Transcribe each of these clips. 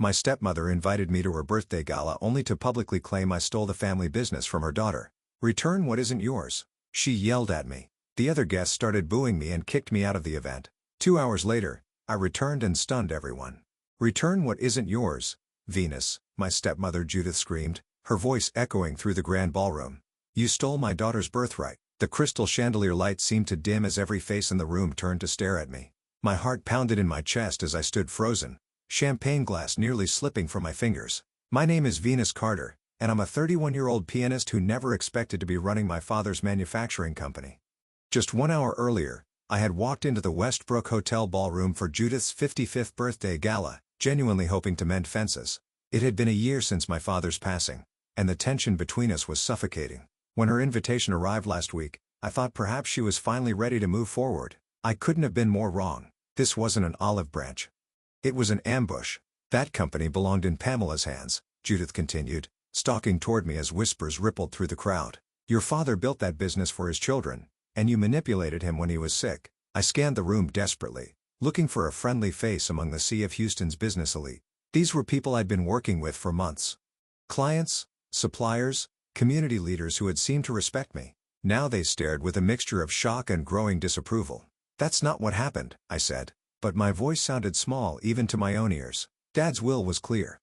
My stepmother invited me to her birthday gala only to publicly claim I stole the family business from her daughter. Return what isn't yours. She yelled at me. The other guests started booing me and kicked me out of the event. 2 hours later, I returned and stunned everyone. Return what isn't yours, Venus, my stepmother Judith screamed, her voice echoing through the grand ballroom. You stole my daughter's birthright. The crystal chandelier light seemed to dim as every face in the room turned to stare at me. My heart pounded in my chest as I stood frozen, champagne glass nearly slipping from my fingers. My name is Venus Carter, and I'm a 31-year-old pianist who never expected to be running my father's manufacturing company. Just 1 hour earlier, I had walked into the Westbrook Hotel ballroom for Judith's 55th birthday gala, genuinely hoping to mend fences. It had been a year since my father's passing, and the tension between us was suffocating. When her invitation arrived last week, I thought perhaps she was finally ready to move forward. I couldn't have been more wrong. This wasn't an olive branch. It was an ambush. That company belonged in Pamela's hands, Judith continued, stalking toward me as whispers rippled through the crowd. Your father built that business for his children, and you manipulated him when he was sick. I scanned the room desperately, looking for a friendly face among the sea of Houston's business elite. These were people I'd been working with for months. Clients, suppliers, community leaders who had seemed to respect me. Now they stared with a mixture of shock and growing disapproval. That's not what happened, I said, but my voice sounded small even to my own ears. Dad's will was clear.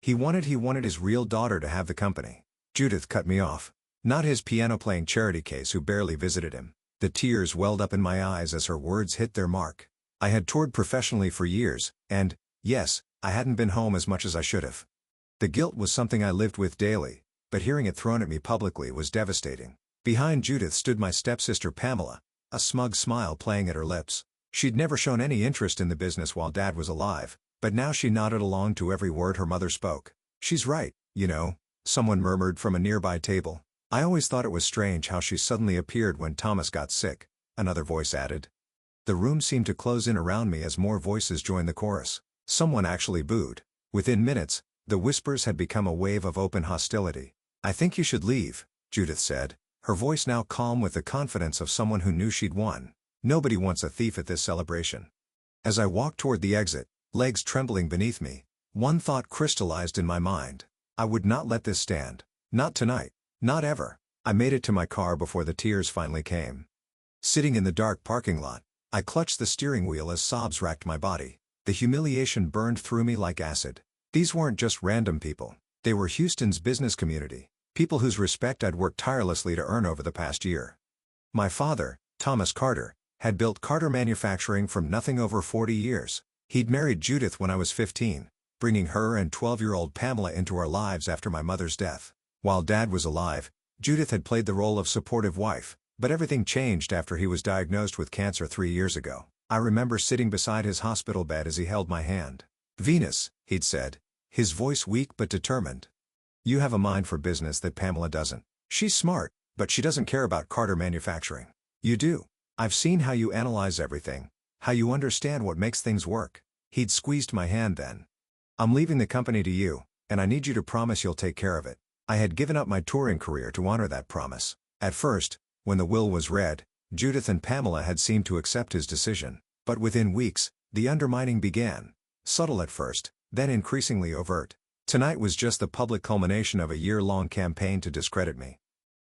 He wanted his real daughter to have the company. Judith cut me off. Not his piano-playing charity case who barely visited him. The tears welled up in my eyes as her words hit their mark. I had toured professionally for years, and, yes, I hadn't been home as much as I should have. The guilt was something I lived with daily, but hearing it thrown at me publicly was devastating. Behind Judith stood my stepsister Pamela, a smug smile playing at her lips. She'd never shown any interest in the business while Dad was alive, but now she nodded along to every word her mother spoke. She's right, you know, someone murmured from a nearby table. I always thought it was strange how she suddenly appeared when Thomas got sick, another voice added. The room seemed to close in around me as more voices joined the chorus. Someone actually booed. Within minutes, the whispers had become a wave of open hostility. I think you should leave, Judith said, her voice now calm with the confidence of someone who knew she'd won. Nobody wants a thief at this celebration. As I walked toward the exit, legs trembling beneath me, one thought crystallized in my mind. I would not let this stand. Not tonight. Not ever. I made it to my car before the tears finally came. Sitting in the dark parking lot, I clutched the steering wheel as sobs racked my body. The humiliation burned through me like acid. These weren't just random people. They were Houston's business community, people whose respect I'd worked tirelessly to earn over the past year. My father, Thomas Carter, had built Carter Manufacturing from nothing over 40 years. He'd married Judith when I was 15, bringing her and 12-year-old Pamela into our lives after my mother's death. While Dad was alive, Judith had played the role of supportive wife, but everything changed after he was diagnosed with cancer 3 years ago. I remember sitting beside his hospital bed as he held my hand. Venus, he'd said, his voice weak but determined. You have a mind for business that Pamela doesn't. She's smart, but she doesn't care about Carter Manufacturing. You do. I've seen how you analyze everything, how you understand what makes things work. He'd squeezed my hand then. I'm leaving the company to you, and I need you to promise you'll take care of it. I had given up my touring career to honor that promise. At first, when the will was read, Judith and Pamela had seemed to accept his decision. But within weeks, the undermining began. Subtle at first, then increasingly overt. Tonight was just the public culmination of a year-long campaign to discredit me.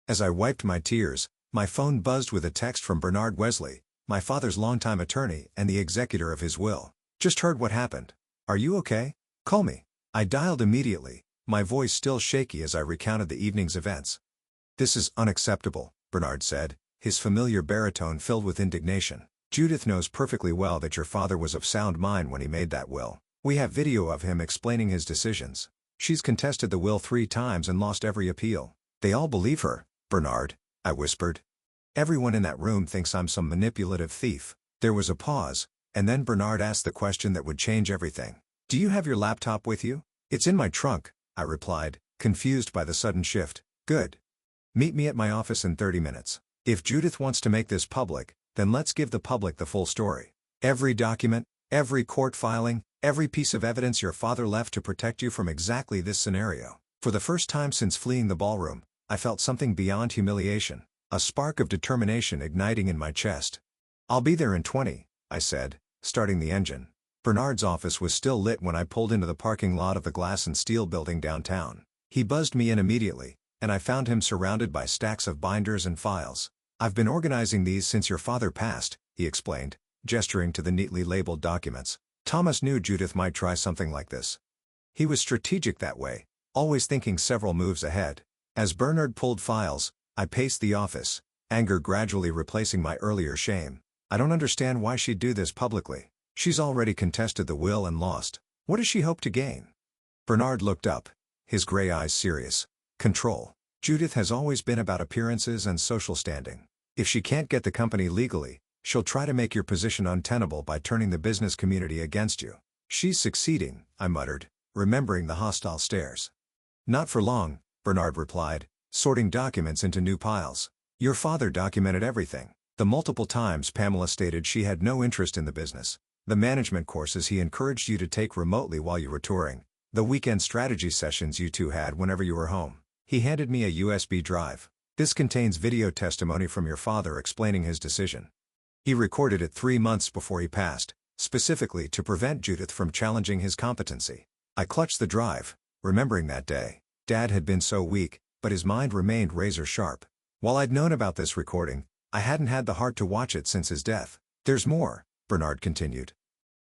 As I wiped my tears, my phone buzzed with a text from Bernard Wesley, my father's longtime attorney and the executor of his will. Just heard what happened. Are you okay? Call me. I dialed immediately, my voice still shaky as I recounted the evening's events. This is unacceptable, Bernard said, his familiar baritone filled with indignation. Judith knows perfectly well that your father was of sound mind when he made that will. We have video of him explaining his decisions. She's contested the will 3 times and lost every appeal. They all believe her, Bernard, I whispered. Everyone in that room thinks I'm some manipulative thief. There was a pause, and then Bernard asked the question that would change everything. Do you have your laptop with you? It's in my trunk, I replied, confused by the sudden shift. Good. Meet me at my office in 30 minutes. If Judith wants to make this public, then let's give the public the full story. Every document, every court filing, every piece of evidence your father left to protect you from exactly this scenario. For the first time since fleeing the ballroom, I felt something beyond humiliation, a spark of determination igniting in my chest. I'll be there in 20, I said, starting the engine. Bernard's office was still lit when I pulled into the parking lot of the Glass and Steel building downtown. He buzzed me in immediately, and I found him surrounded by stacks of binders and files. "I've been organizing these since your father passed," he explained, gesturing to the neatly labeled documents. Thomas knew Judith might try something like this. He was strategic that way, always thinking several moves ahead. As Bernard pulled files, I paced the office, anger gradually replacing my earlier shame. I don't understand why she'd do this publicly. She's already contested the will and lost. What does she hope to gain? Bernard looked up, his gray eyes serious. Control. Judith has always been about appearances and social standing. If she can't get the company legally, she'll try to make your position untenable by turning the business community against you. She's succeeding, I muttered, remembering the hostile stares. Not for long, Bernard replied, sorting documents into new piles. Your father documented everything. The multiple times Pamela stated she had no interest in the business. The management courses he encouraged you to take remotely while you were touring. The weekend strategy sessions you two had whenever you were home. He handed me a USB drive. This contains video testimony from your father explaining his decision. He recorded it 3 months before he passed, specifically to prevent Judith from challenging his competency. I clutched the drive, remembering that day. Dad had been so weak, but his mind remained razor sharp. While I'd known about this recording, I hadn't had the heart to watch it since his death. There's more, Bernard continued.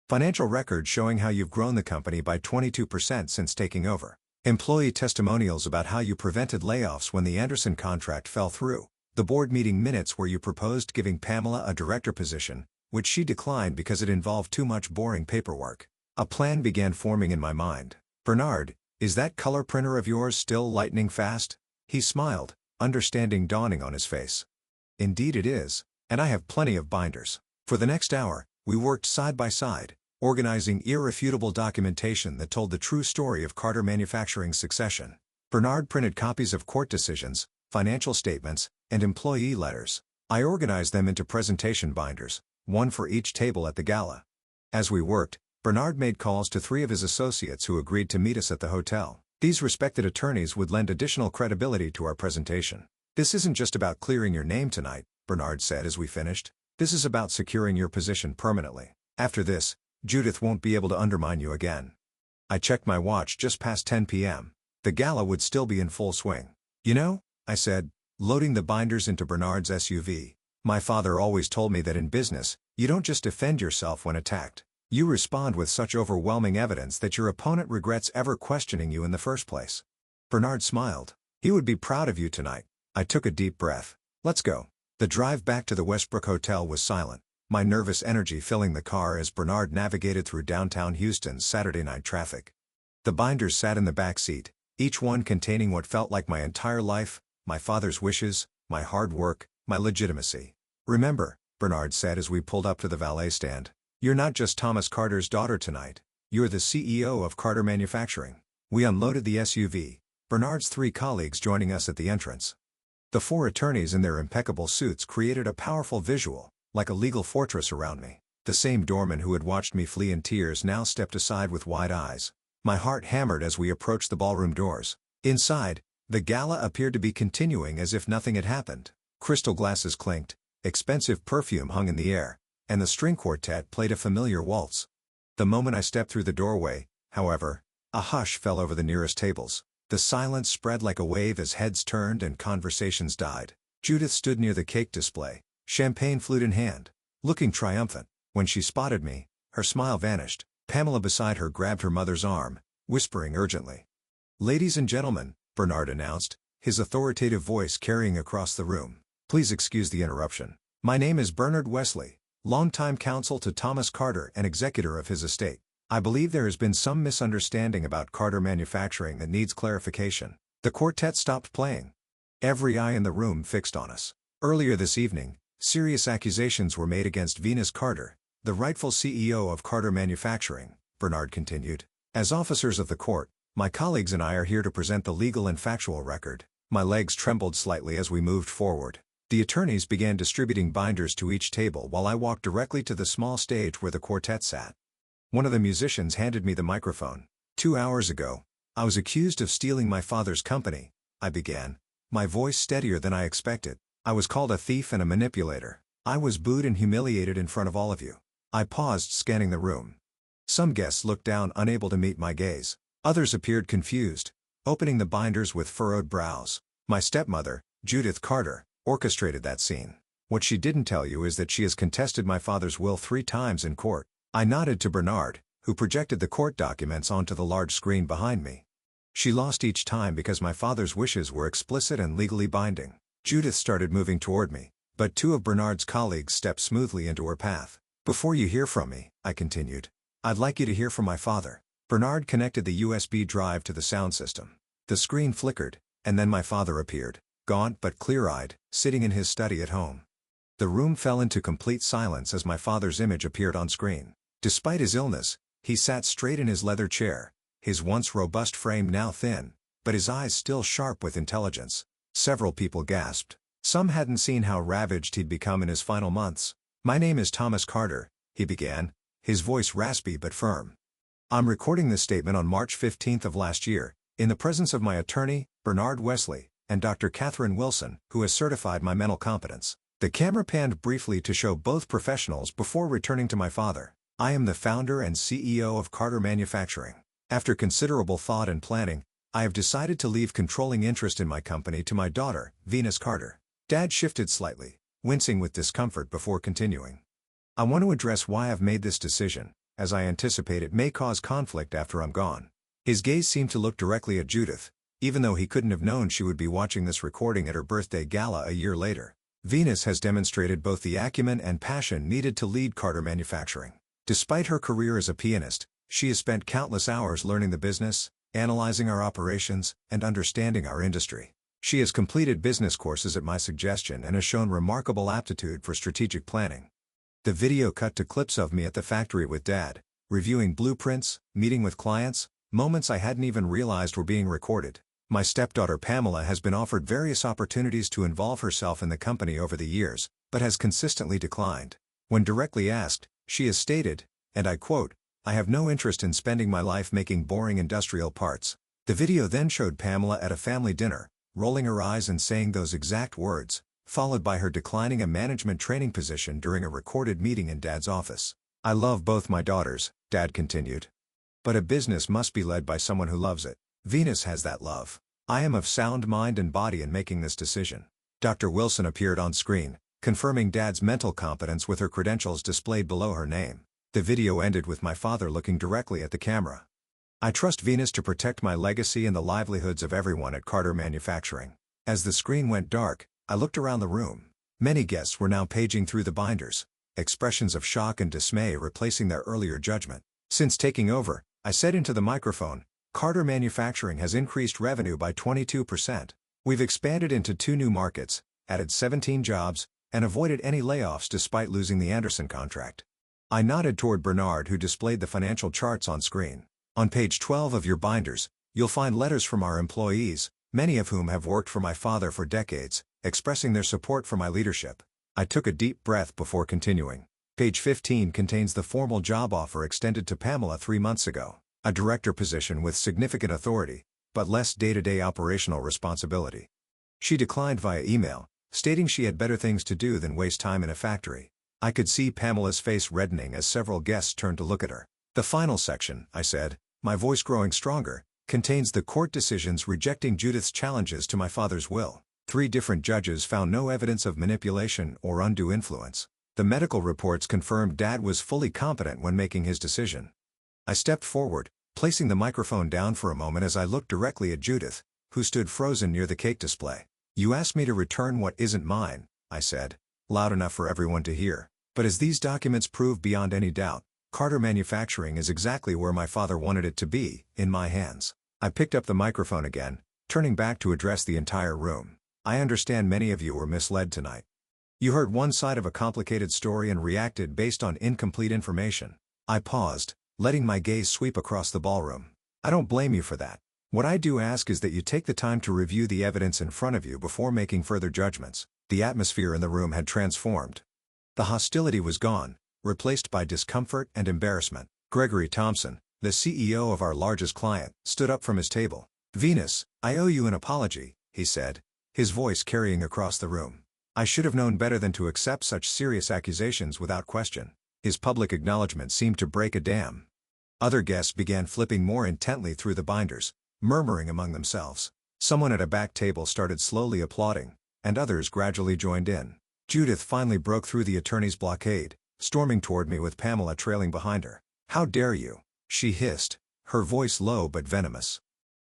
Financial records showing how you've grown the company by 22% since taking over. Employee testimonials about how you prevented layoffs when the Anderson contract fell through. The board meeting minutes where you proposed giving Pamela a director position, which she declined because it involved too much boring paperwork. A plan began forming in my mind. Bernard, is that color printer of yours still lightning fast? He smiled, understanding dawning on his face. Indeed it is, and I have plenty of binders. For the next hour, we worked side by side, organizing irrefutable documentation that told the true story of Carter Manufacturing's succession. Bernard printed copies of court decisions, financial statements, and employee letters. I organized them into presentation binders, one for each table at the gala. As we worked, Bernard made calls to 3 of his associates who agreed to meet us at the hotel. These respected attorneys would lend additional credibility to our presentation. This isn't just about clearing your name tonight, Bernard said as we finished. This is about securing your position permanently. After this, Judith won't be able to undermine you again. I checked my watch just past 10 p.m. The gala would still be in full swing. You know, I said, loading the binders into Bernard's SUV. My father always told me that in business, you don't just defend yourself when attacked. You respond with such overwhelming evidence that your opponent regrets ever questioning you in the first place. Bernard smiled. He would be proud of you tonight. I took a deep breath. Let's go. The drive back to the Westbrook Hotel was silent, my nervous energy filling the car as Bernard navigated through downtown Houston's Saturday night traffic. The binders sat in the back seat, each one containing what felt like my entire life, my father's wishes, my hard work, my legitimacy. Remember, Bernard said as we pulled up to the valet stand, you're not just Thomas Carter's daughter tonight, you're the CEO of Carter Manufacturing. We unloaded the SUV, Bernard's 3 colleagues joining us at the entrance. The 4 attorneys in their impeccable suits created a powerful visual, like a legal fortress around me. The same doorman who had watched me flee in tears now stepped aside with wide eyes. My heart hammered as we approached the ballroom doors. Inside, the gala appeared to be continuing as if nothing had happened. Crystal glasses clinked, expensive perfume hung in the air, and the string quartet played a familiar waltz. The moment I stepped through the doorway, however, a hush fell over the nearest tables. The silence spread like a wave as heads turned and conversations died. Judith stood near the cake display, champagne flute in hand, looking triumphant. When she spotted me, her smile vanished. Pamela beside her grabbed her mother's arm, whispering urgently. Ladies and gentlemen, Bernard announced, his authoritative voice carrying across the room. Please excuse the interruption. My name is Bernard Wesley, longtime counsel to Thomas Carter and executor of his estate. I believe there has been some misunderstanding about Carter Manufacturing that needs clarification. The quartet stopped playing. Every eye in the room fixed on us. Earlier this evening, serious accusations were made against Venus Carter, the rightful CEO of Carter Manufacturing, Bernard continued. As officers of the court, my colleagues and I are here to present the legal and factual record. My legs trembled slightly as we moved forward. The attorneys began distributing binders to each table while I walked directly to the small stage where the quartet sat. One of the musicians handed me the microphone. 2 hours ago, I was accused of stealing my father's company, I began, my voice steadier than I expected. I was called a thief and a manipulator. I was booed and humiliated in front of all of you. I paused, scanning the room. Some guests looked down, unable to meet my gaze. Others appeared confused, opening the binders with furrowed brows. My stepmother, Judith Carter, orchestrated that scene. What she didn't tell you is that she has contested my father's will 3 times in court. I nodded to Bernard, who projected the court documents onto the large screen behind me. She lost each time because my father's wishes were explicit and legally binding. Judith started moving toward me, but 2 of Bernard's colleagues stepped smoothly into her path. Before you hear from me, I continued, I'd like you to hear from my father. Bernard connected the USB drive to the sound system. The screen flickered, and then my father appeared, gaunt but clear-eyed, sitting in his study at home. The room fell into complete silence as my father's image appeared on screen. Despite his illness, he sat straight in his leather chair, his once robust frame now thin, but his eyes still sharp with intelligence. Several people gasped. Some hadn't seen how ravaged he'd become in his final months. My name is Thomas Carter, he began, his voice raspy but firm. I'm recording this statement on March 15th of last year, in the presence of my attorney, Bernard Wesley, and Dr. Catherine Wilson, who has certified my mental competence. The camera panned briefly to show both professionals before returning to my father. I am the founder and CEO of Carter Manufacturing. After considerable thought and planning, I have decided to leave controlling interest in my company to my daughter, Venus Carter. Dad shifted slightly, wincing with discomfort before continuing. I want to address why I've made this decision, as I anticipate it may cause conflict after I'm gone. His gaze seemed to look directly at Judith, even though he couldn't have known she would be watching this recording at her birthday gala a year later. Venus has demonstrated both the acumen and passion needed to lead Carter Manufacturing. Despite her career as a pianist, she has spent countless hours learning the business, analyzing our operations, and understanding our industry. She has completed business courses at my suggestion and has shown remarkable aptitude for strategic planning. The video cut to clips of me at the factory with Dad, reviewing blueprints, meeting with clients, moments I hadn't even realized were being recorded. My stepdaughter Pamela has been offered various opportunities to involve herself in the company over the years, but has consistently declined. When directly asked, she has stated, and I quote, "I have no interest in spending my life making boring industrial parts." The video then showed Pamela at a family dinner, rolling her eyes and saying those exact words, followed by her declining a management training position during a recorded meeting in Dad's office. I love both my daughters, Dad continued. But a business must be led by someone who loves it. Venus has that love. I am of sound mind and body in making this decision. Dr. Wilson appeared on screen, confirming Dad's mental competence with her credentials displayed below her name. The video ended with my father looking directly at the camera. I trust Venus to protect my legacy and the livelihoods of everyone at Carter Manufacturing. As the screen went dark, I looked around the room. Many guests were now paging through the binders, expressions of shock and dismay replacing their earlier judgment. Since taking over, I said into the microphone, Carter Manufacturing has increased revenue by 22%. We've expanded into 2 new markets, added 17 jobs, and avoided any layoffs despite losing the Anderson contract. I nodded toward Bernard, who displayed the financial charts on screen. On page 12 of your binders, you'll find letters from our employees, many of whom have worked for my father for decades, expressing their support for my leadership. I took a deep breath before continuing. Page 15 contains the formal job offer extended to Pamela 3 months ago, a director position with significant authority, but less day-to-day operational responsibility. She declined via email, stating she had better things to do than waste time in a factory. I could see Pamela's face reddening as several guests turned to look at her. The final section, I said, my voice growing stronger, contains the court decisions rejecting Judith's challenges to my father's will. 3 different judges found no evidence of manipulation or undue influence. The medical reports confirmed Dad was fully competent when making his decision. I stepped forward, placing the microphone down for a moment as I looked directly at Judith, who stood frozen near the cake display. You asked me to return what isn't mine, I said, loud enough for everyone to hear. But as these documents prove beyond any doubt, Carter Manufacturing is exactly where my father wanted it to be, in my hands. I picked up the microphone again, turning back to address the entire room. I understand many of you were misled tonight. You heard one side of a complicated story and reacted based on incomplete information. I paused, letting my gaze sweep across the ballroom. I don't blame you for that. What I do ask is that you take the time to review the evidence in front of you before making further judgments. The atmosphere in the room had transformed. The hostility was gone, replaced by discomfort and embarrassment. Gregory Thompson, the CEO of our largest client, stood up from his table. Venus, I owe you an apology, he said, his voice carrying across the room. I should have known better than to accept such serious accusations without question. His public acknowledgement seemed to break a dam. Other guests began flipping more intently through the binders, murmuring among themselves. Someone at a back table started slowly applauding, and others gradually joined in. Judith finally broke through the attorney's blockade, storming toward me with Pamela trailing behind her. "How dare you?" she hissed, her voice low but venomous.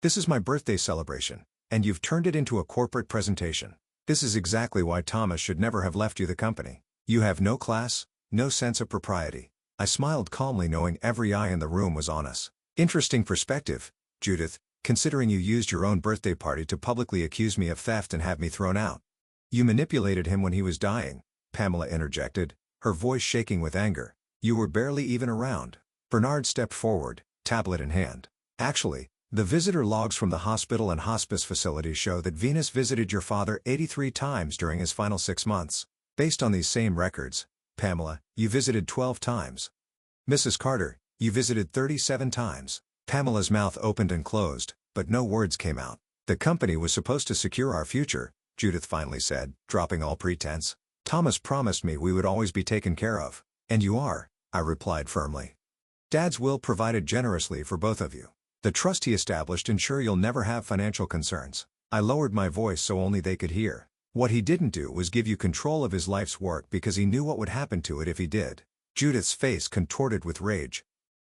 "This is my birthday celebration, and you've turned it into a corporate presentation. This is exactly why Thomas should never have left you the company. You have no class, no sense of propriety." I smiled calmly, knowing every eye in the room was on us. "Interesting perspective, Judith, considering you used your own birthday party to publicly accuse me of theft and have me thrown out." "You manipulated him when he was dying," Pamela interjected, her voice shaking with anger. "You were barely even around." Bernard stepped forward, tablet in hand. "Actually, the visitor logs from the hospital and hospice facilities show that Venus visited your father 83 times during his final 6 months. Based on these same records, Pamela, you visited 12 times. Mrs. Carter, you visited 37 times. Pamela's mouth opened and closed, but no words came out. "The company was supposed to secure our future," Judith finally said, dropping all pretense. "Thomas promised me we would always be taken care of. And you are," I replied firmly. "Dad's will provided generously for both of you. The trust he established ensure you'll never have financial concerns." I lowered my voice so only they could hear. "What he didn't do was give you control of his life's work because he knew what would happen to it if he did." Judith's face contorted with rage.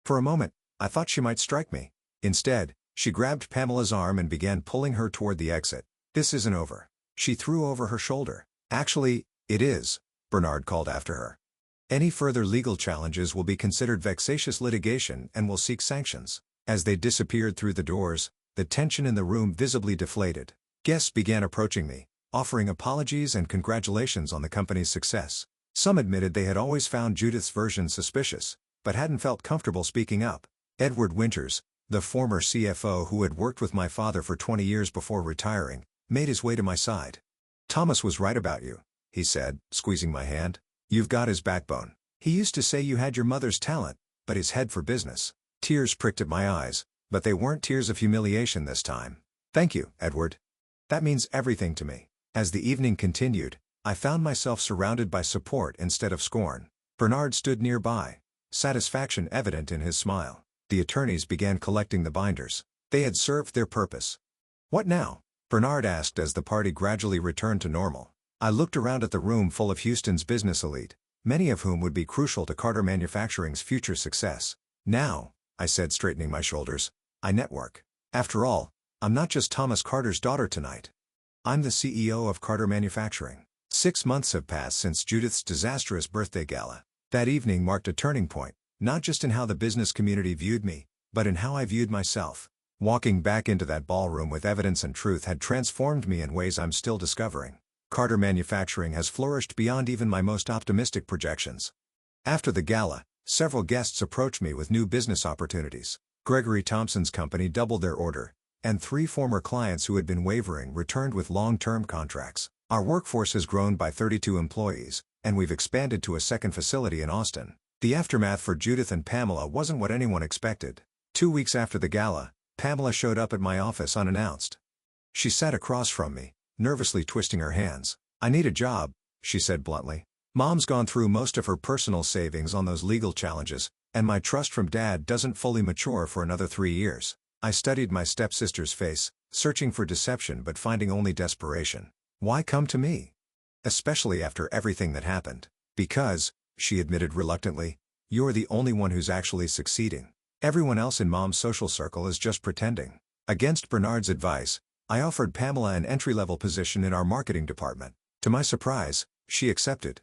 For a moment, I thought she might strike me. Instead, she grabbed Pamela's arm and began pulling her toward the exit. "This isn't over." She threw over her shoulder. "Actually, it is," Bernard called after her. "Any further legal challenges will be considered vexatious litigation and will seek sanctions." As they disappeared through the doors, the tension in the room visibly deflated. Guests began approaching me, offering apologies and congratulations on the company's success. Some admitted they had always found Judith's version suspicious, but hadn't felt comfortable speaking up. Edward Winters, the former CFO who had worked with my father for 20 years before retiring, made his way to my side. "Thomas was right about you," he said, squeezing my hand. "You've got his backbone. He used to say you had your mother's talent, but his head for business." Tears pricked at my eyes, but they weren't tears of humiliation this time. "Thank you, Edward. That means everything to me." As the evening continued, I found myself surrounded by support instead of scorn. Bernard stood nearby, satisfaction evident in his smile. The attorneys began collecting the binders. They had served their purpose. "What now?" Bernard asked as the party gradually returned to normal. I looked around at the room full of Houston's business elite, many of whom would be crucial to Carter Manufacturing's future success. "Now," I said, straightening my shoulders, "I network. After all, I'm not just Thomas Carter's daughter tonight. I'm the CEO of Carter Manufacturing." 6 months have passed since Judith's disastrous birthday gala. That evening marked a turning point, not just in how the business community viewed me, but in how I viewed myself. Walking back into that ballroom with evidence and truth had transformed me in ways I'm still discovering. Carter Manufacturing has flourished beyond even my most optimistic projections. After the gala, several guests approached me with new business opportunities. Gregory Thompson's company doubled their order, and 3 former clients who had been wavering returned with long-term contracts. Our workforce has grown by 32 employees, and we've expanded to a second facility in Austin. The aftermath for Judith and Pamela wasn't what anyone expected. 2 weeks after the gala, Pamela showed up at my office unannounced. She sat across from me, nervously twisting her hands. "I need a job," she said bluntly. "Mom's gone through most of her personal savings on those legal challenges, and my trust from Dad doesn't fully mature for another 3 years." I studied my stepsister's face, searching for deception but finding only desperation. "Why come to me? Especially after everything that happened." "Because," she admitted reluctantly, "you're the only one who's actually succeeding. Everyone else in Mom's social circle is just pretending." Against Bernard's advice, I offered Pamela an entry-level position in our marketing department. To my surprise, she accepted.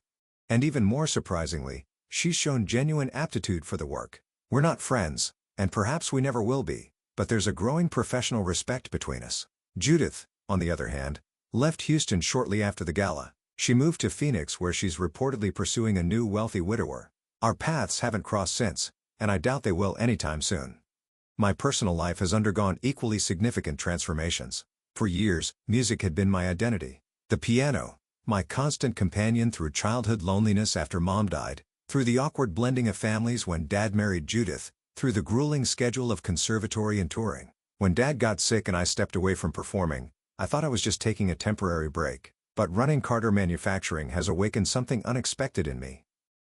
And even more surprisingly, she's shown genuine aptitude for the work. We're not friends, and perhaps we never will be, but there's a growing professional respect between us. Judith, on the other hand, left Houston shortly after the gala. She moved to Phoenix, where she's reportedly pursuing a new wealthy widower. Our paths haven't crossed since, and I doubt they will anytime soon. My personal life has undergone equally significant transformations. For years, music had been my identity. The piano, my constant companion through childhood loneliness after Mom died, through the awkward blending of families when Dad married Judith, through the grueling schedule of conservatory and touring. When Dad got sick and I stepped away from performing, I thought I was just taking a temporary break. But running Carter Manufacturing has awakened something unexpected in me.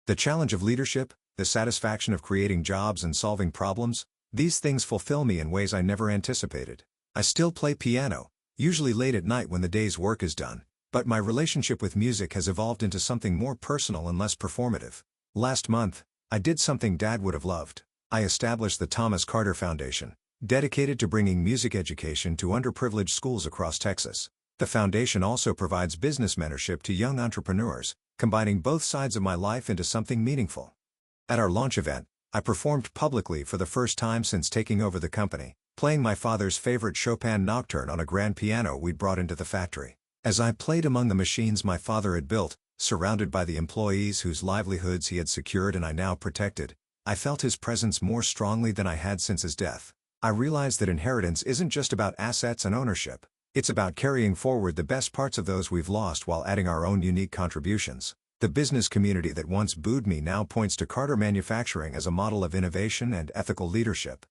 The challenge of leadership, the satisfaction of creating jobs and solving problems, these things fulfill me in ways I never anticipated. I still play piano, usually late at night when the day's work is done, but my relationship with music has evolved into something more personal and less performative. Last month, I did something Dad would have loved. I established the Thomas Carter Foundation, dedicated to bringing music education to underprivileged schools across Texas. The foundation also provides business mentorship to young entrepreneurs, combining both sides of my life into something meaningful. At our launch event, I performed publicly for the first time since taking over the company, playing my father's favorite Chopin nocturne on a grand piano we'd brought into the factory. As I played among the machines my father had built, surrounded by the employees whose livelihoods he had secured and I now protected, I felt his presence more strongly than I had since his death. I realized that inheritance isn't just about assets and ownership. It's about carrying forward the best parts of those we've lost while adding our own unique contributions. The business community that once booed me now points to Carter Manufacturing as a model of innovation and ethical leadership.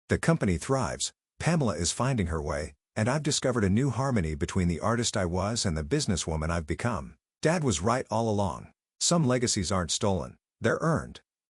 The company thrives, Pamela is finding her way, and I've discovered a new harmony between the artist I was and the businesswoman I've become. Dad was right all along. Some legacies aren't stolen, they're earned.